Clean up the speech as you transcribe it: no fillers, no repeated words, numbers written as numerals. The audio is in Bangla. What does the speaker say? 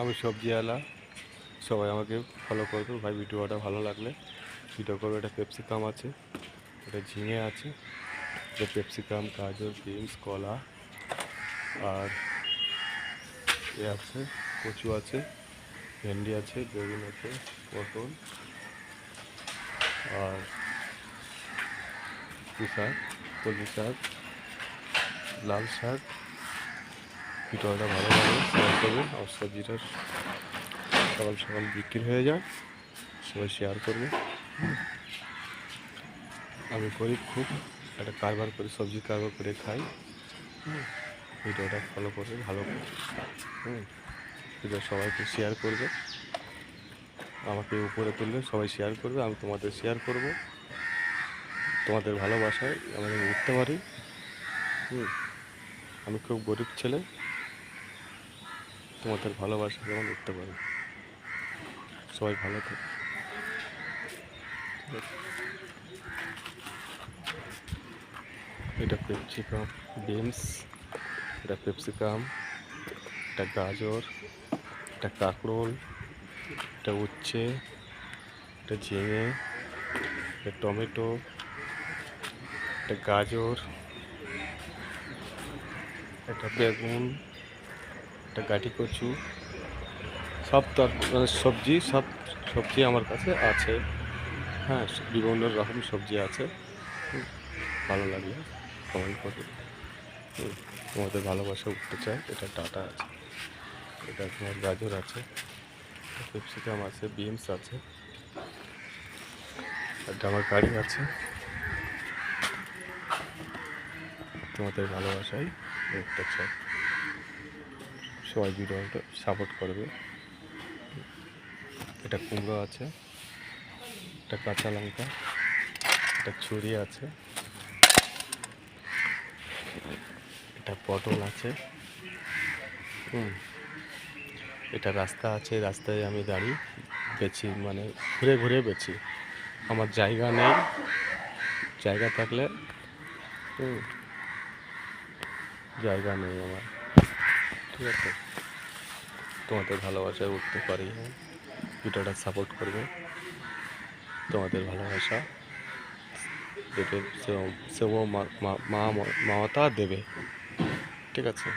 আমি সবজিওয়ালা, সবাই আমাকে ফলো করবে ভাই। ভিডিওটা ভালো লাগলে ভিডিও করবে। এটা ক্যাপসিকাম আছে, এটা ঝিঙে আছে, এটা ক্যাপসিকাম, গাজর, বিনস, কলা, আর এ আছে কচু আছে, ভেন্ডি আছে, বেগুন আছে, পটল, আর শাক, কলমি শাক, লাল শাক। ভিডিওটা ভালো লাগে শেয়ার করবে। আর সবজিটা সকাল সকাল বিক্রি হয়ে যায়, সবাই শেয়ার করবে। আমি গরিব খুব, একটা কারবার করে, সবজি কারবার করে খাই। ভিডিওটা ফলো করবে, ভালো করে ভিডিও সবাইকে শেয়ার করবে। আমাকে উপরে তুললে সবাই শেয়ার করবে, আমি তোমাদের শেয়ার করব। তোমাদের ভালোবাসায় আমি উঠতে পারি। আমি খুব গরিব ছেলে, তোমাদের ভালোবাসা যেমন উঠতে পারি। সবাই ভালো থাকে। এটা ক্যাপসিকাম, বিনস, এটা ক্যাপসিকাম, এটা গাজর, এটা কাঁকরোল, এটা উচ্ছে, এটা ঝিঙে, এটা টমেটো, এটা গাজর, এটা বেগুন, এটা গাটি কচু। সব মানে সবজি, সব সবজি আমার কাছে আছে। হ্যাঁ, বিভিন্ন রকম সবজি আছে। ভালো লাগলে কমেন্ট করবে। তোমাদের ভালোবাসা উঠতে চাই। এটা ডাটা আছে, এটা তোমার গাজর আছে, এটা ক্যাপসিকাম আছে, বিনস আছে, এটা আমার গাড়ি আছে। তোমাদের ভালোবাসায় উঠতে চাই। সবাই ভিডিওটা সাপোর্ট করবে। এটা কুমড়ো আছে, এটা কাঁচা লঙ্কা, এটা ছুরি আছে, এটা পটল আছে। এটা রাস্তা আছে, রাস্তায় আমি দাঁড়িয়ে বেচি, মানে ঘুরে ঘুরে বেচি। আমার জায়গা নেই, জায়গা থাকলে জায়গা নেই আমার, ঠিক আছে। তোমাদের ভালোবাসায় উঠতে পারি। হ্যাঁ, ভিডিওটা সাপোর্ট করবে। তোমাদের ভালোবাসা দেবে, সেও মাতা দেবে, ঠিক আছে।